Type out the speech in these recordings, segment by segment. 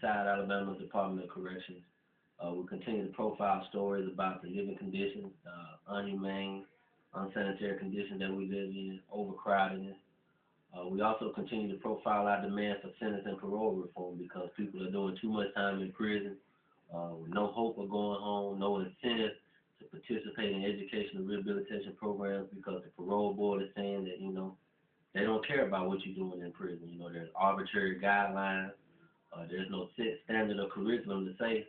inside Alabama Department of Corrections. We continue to profile stories about the living conditions, inhumane, unsanitary conditions that we live in, overcrowdedness. We also continue to profile our demand for sentence and parole reform because people are doing too much time in prison with no hope of going home, no incentive to participate in educational rehabilitation programs because the parole board is saying that, they don't care about what you're doing in prison. There's arbitrary guidelines. There's no set standard or curriculum to say,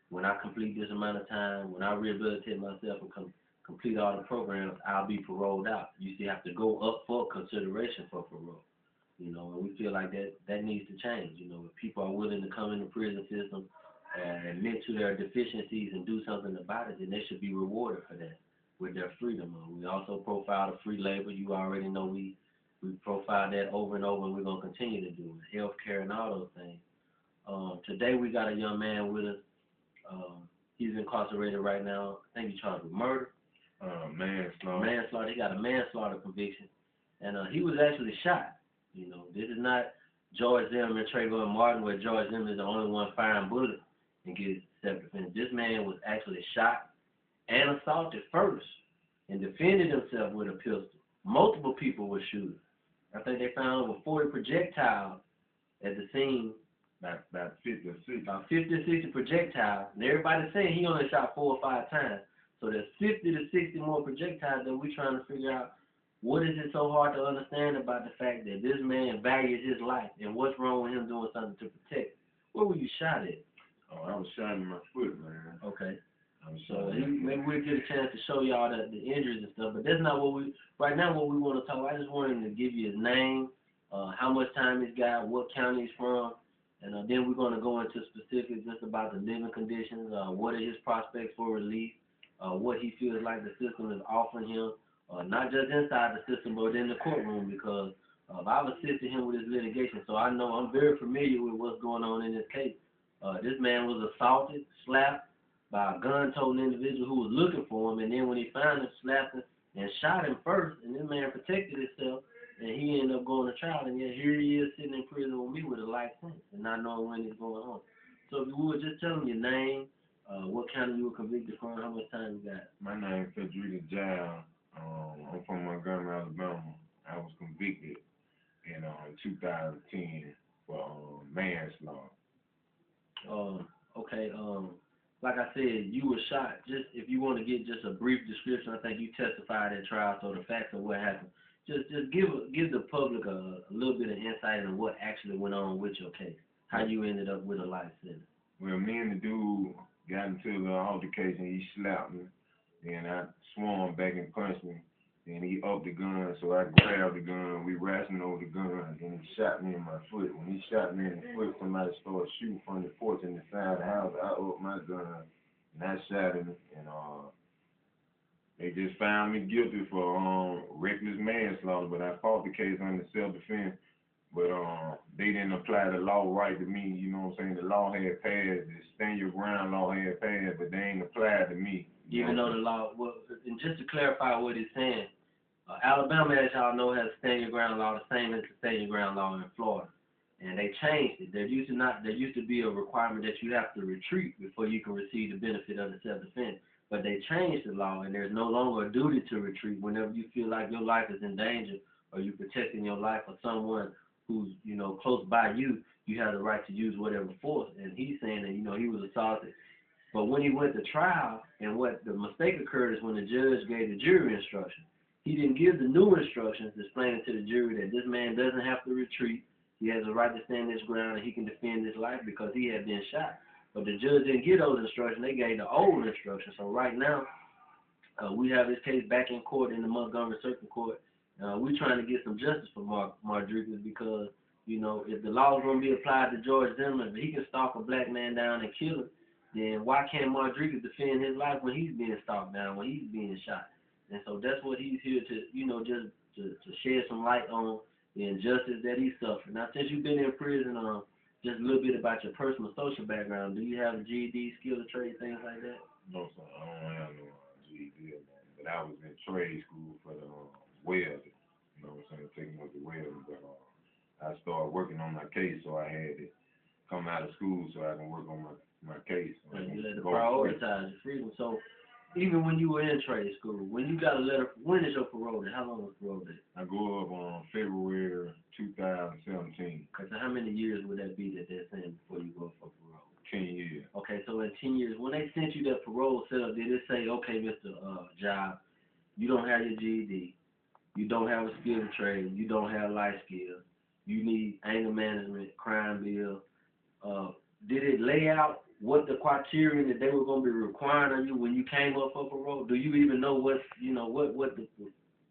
when I complete this amount of time, when I rehabilitate myself and complete all the programs, I'll be paroled out. You still have to go up for consideration for parole. And we feel like that needs to change. If people are willing to come in the prison system, admit to their deficiencies and do something about it, then they should be rewarded for that with their freedom. We also profile the free labor. You already know we profile that over and over, and we're going to continue to do it. Healthcare and all those things. Today we got a young man with us. He's incarcerated right now. I think he's charged with murder. Manslaughter. He got a manslaughter conviction. And he was actually shot. This is not George Zimmerman, Trayvon Martin, where George Zimmerman is the only one firing bullets and gets self-defense. This man was actually shot and assaulted first and defended himself with a pistol. Multiple people were shooting. I think they found over 40 projectiles at the scene. About 50 or 60. About 50 or 60 projectiles. And everybody's saying he only shot 4 or 5 times. So there's 50 to 60 more projectiles that we're trying to figure out what is it so hard to understand about the fact that this man values his life and what's wrong with him doing something to protect it. Where were you shot at? Oh, I was shot in my foot, man. Okay. So maybe we'll get a chance to show y'all the injuries and stuff, but that's not right now what we want to talk about. I just want him to give you his name, how much time he's got, what county he's from, and then we're going to go into specifics just about the living conditions, what are his prospects for release, what he feels like the system is offering him, not just inside the system, but in the courtroom, because I've assisted him with his litigation, so I know I'm very familiar with what's going on in this case. This man was assaulted, slapped by a gun-toting individual who was looking for him, and then when he found him, slapped him and shot him first, and this man protected himself, and he ended up going to trial, and yet here he is sitting in prison with me with a life sentence and not knowing when he's going on. So if you would just tell him your name, what county you were convicted from, how much time you got. My name is Fredricas Giles. I'm from Montgomery, Alabama. I was convicted in 2010 for manslaughter. Okay. Like I said, you were shot. Just if you want to get just a brief description, I think you testified at trial, so the facts of what happened. Just give the public a little bit of insight into what actually went on with your case, how you ended up with a life sentence. Well, me and the dude got into the altercation. He slapped me, and I swung back and punched him. And he upped the gun, so I grabbed the gun. We wrestled over the gun, and he shot me in my foot. When he shot me in the foot, somebody started shooting from the porch in the side of the house. I upped my gun, and I shot him, and they just found me guilty for reckless manslaughter, but I fought the case under self-defense. But they didn't apply the law right to me. You know what I'm saying? The law had passed. The stand your ground law had passed, but they ain't applied to me. Even though the law, and just to clarify what he's saying, Alabama, as y'all know, has a stand your ground law, the same as the stand your ground law in Florida, and they changed it. There used to be a requirement that you have to retreat before you can receive the benefit of the self-defense, but they changed the law, and there's no longer a duty to retreat whenever you feel like your life is in danger or you're protecting your life or someone who's close by you. You have the right to use whatever force, and he's saying that he was assaulted. But when he went to trial, and what the mistake occurred is when the judge gave the jury instructions. He didn't give the new instructions explaining to the jury that this man doesn't have to retreat. He has a right to stand his ground and he can defend his life because he had been shot. But the judge didn't give those instructions. They gave the old instructions. So right now, we have this case back in court in the Montgomery Circuit Court. We're trying to get some justice for Fredricas because, if the law is going to be applied to George Zimmerman, if he can stalk a black man down and kill him, then why can't Fredricas defend his life when he's being stalked down, when he's being shot? And so that's what he's here to, just to shed some light on the injustice that he suffered. Now, since you've been in prison, just a little bit about your personal social background. Do you have a GED, skill of trade, things like that? No, sir. I don't have no GED, but I was in trade school for the welding. You know what I'm saying? Taking up the welding, but I started working on my case, so I had to come out of school so I can work on my case. So And you had to go prioritize your freedom. So even when you were in trade school, when you got a letter, when is your parole date? How long was parole date? I go up on February 2017. Okay, so how many years would that be that they're saying before you go for parole? 10 years. Okay, so in 10 years, when they sent you that parole setup, did it say, okay, Mr. Giles, you don't have your GED, you don't have a skill of trade, you don't have life skills, you need anger management, crime bill? Did it lay out what the criterion that they were going to be requiring of you when you came up for parole? Do you even know what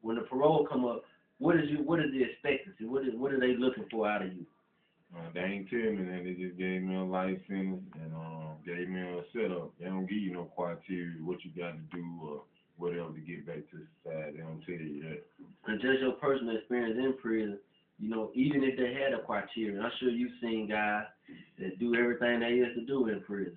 when the parole come up? What is the expectancy? What are they looking for out of you? They ain't tell me that. They just gave me a life sentence and gave me a setup. They don't give you no criteria what you got to do or whatever to get back to society. They don't tell you that. And just your personal experience in prison, even if they had a criteria, I'm sure you've seen guys that do everything they used to do in prison.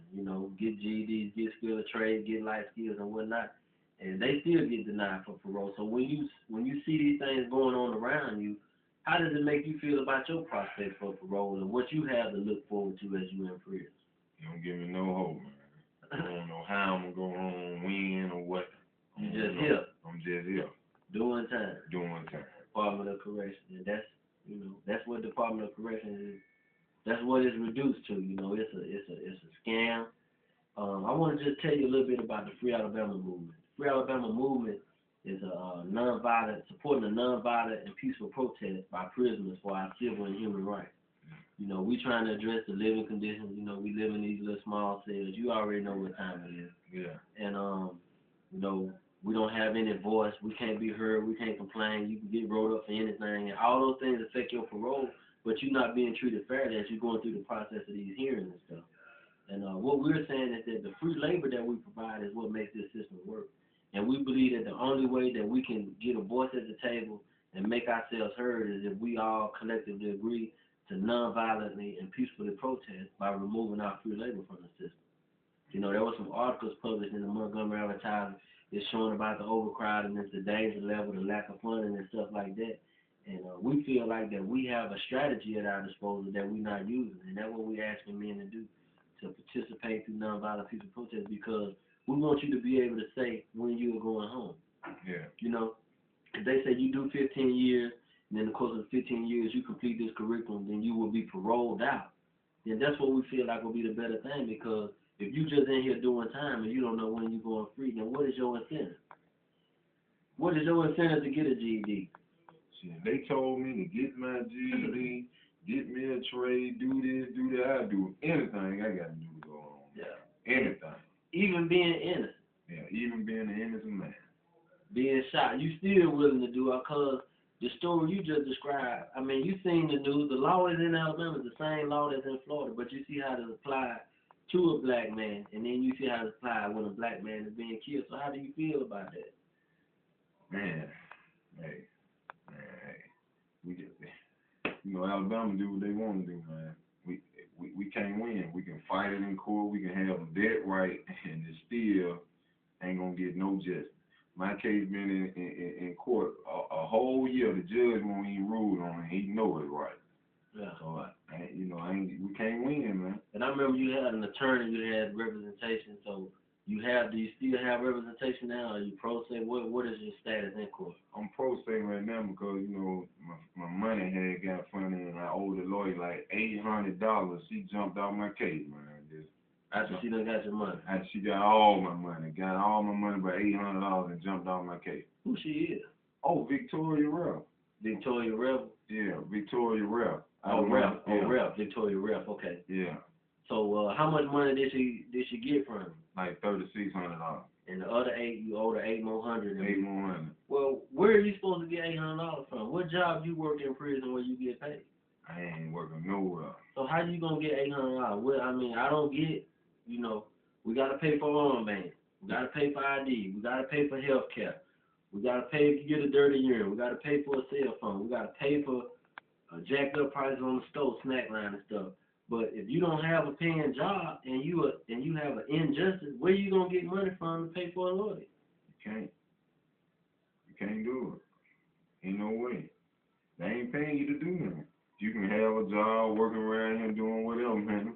Get GEDs, get skill of trade, get life skills and whatnot, and they still get denied for parole. So when you see these things going on around you, how does it make you feel about your prospects for parole and what you have to look forward to as you're in prison? You don't give me no hope, man. I don't know how I'm going to go home, when, or what. You just here. I'm just here. Doing time. Doing time. Department of Corrections. And that's what Department of Corrections is. That's what it's reduced to. It's a scam. I want to just tell you a little bit about the Free Alabama movement. The Free Alabama movement is supporting a nonviolent and peaceful protest by prisoners for our civil and human rights. We trying to address the living conditions. We live in these little small cells. You already know what time it is. Yeah. And we don't have any voice. We can't be heard. We can't complain. You can get rolled up for anything. And all those things affect your parole, but you're not being treated fairly as you're going through the process of these hearings and stuff. And what we're saying is that the free labor that we provide is what makes this system work. And we believe that the only way that we can get a voice at the table and make ourselves heard is if we all collectively agree to nonviolently and peacefully protest by removing our free labor from the system. There were some articles published in the Montgomery Advertiser that's showing about the overcrowdedness, the danger level, the lack of funding and stuff like that. And we feel like that we have a strategy at our disposal that we're not using. And that's what we're asking men to do, to participate through nonviolent peaceful protest, because we want you to be able to say when you're going home. Yeah. If they say you do 15 years, and in the course of 15 years you complete this curriculum, then you will be paroled out. Then that's what we feel like will be the better thing, because if you just in here doing time and you don't know when you're going free, then what is your incentive? What is your incentive to get a GED? Shit, they told me to get my GED, get me a trade, do this, do that. I do anything I got to do to go home. Yeah. Anything. Even being innocent. Yeah, even being an innocent man. Being shot, you still willing to do it, because the story you just described, I mean, you seen the news. The law is in Alabama, the same law that's in Florida, but you see how it's applied to a black man, and then you see how it's applied when a black man is being killed. So how do you feel about that? Man, hey, we just, Alabama do what they want to do, man. We can't win. We can fight it in court. We can have that right, and it still ain't gonna get no justice. My case been in court a whole year. The judge won't even rule on it. He know it right. Yeah. So we can't win, man. And I remember you had an attorney, you had representation. So do you still have representation now? Are you pro se? What is your status in court? I'm pro se right now because my money had got funny and I owed the lawyer like $800. She jumped out my case, man. After she done got your money? After she got all my money, by $800 and jumped out my case. Who she is? Oh, Victoria Rep. Victoria Rebel? Yeah, Victoria Rep. Victoria Rep. Okay. Yeah. So how much money did she get from you? Like $3,600. And the other $800 you owe her $800 more. $800 more. Well, where are you supposed to get $800 from? What job you work in prison where you get paid? I ain't working nowhere. So how you gonna get $800? Well, I mean, I don't get. We gotta pay for armbands. We gotta pay for ID. We gotta pay for health care. We gotta pay to get a dirty urine. We gotta pay for a cell phone. We gotta pay for jacked up prices on the stove, snack line and stuff. But if you don't have a paying job and you have an injustice, where you gonna get money from to pay for a lawyer? You can't do it. Ain't no way. They ain't paying you to do nothing. You can have a job working around here doing whatever, man.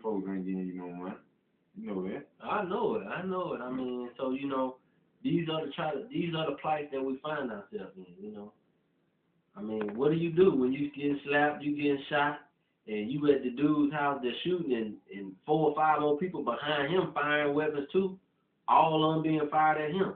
I know it. I mean, so you know, these are the plights that we find ourselves in. You know, I mean, what do you do when you getting slapped, you getting shot, and you at the dude's house that's shooting, and 4 or 5 more people behind him firing weapons too, all of them being fired at him.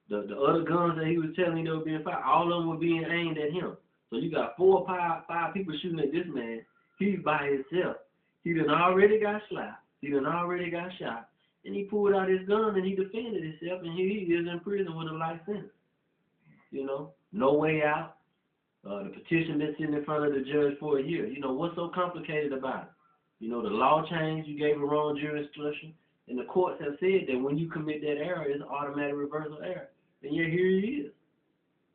The other guns that he was telling you they were being fired, all of them were being aimed at him. So you got 4 or 5 people shooting at this man. He's by himself. He done already got slapped. He done already got shot. And he pulled out his gun and he defended himself, and here he is in prison with a life sentence. You know, no way out. The petition been sitting in front of the judge for a year. You know, what's so complicated about it? You know, the law changed, you gave a wrong jury instruction, and the courts have said that when you commit that error, it's an automatic reversal error. And yet here he is.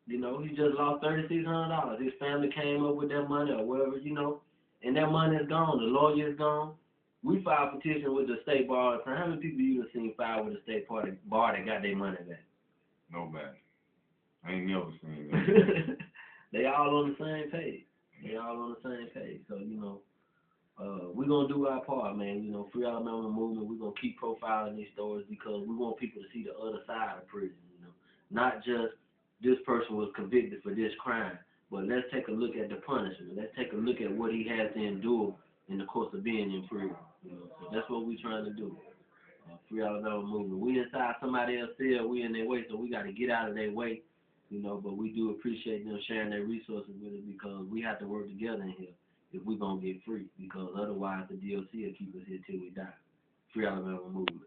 You know, he just lost $3,600. His family came up with that money or whatever, you know, and that money is gone. The lawyer is gone. We filed a petition with the state bar. How many people you have seen file with the state bar that got their money back? Nobody. I ain't never seen that. They all on the same page. They all on the same page. So, you know, we're going to do our part, man. You know, Free Alabama Movement, we're going to keep profiling these stories because we want people to see the other side of prison, you know. Not just this person was convicted for this crime, but let's take a look at the punishment. Let's take a look at what he has to endure in the course of being in prison. You know, so that's what we're trying to do. Free Alabama Movement. We inside somebody else's cell, we in their way, so we got to get out of their way. You know, but we do appreciate them sharing their resources with us because we have to work together in here if we're going to get free, because otherwise the DOC will keep us here till we die. Free Alabama Movement.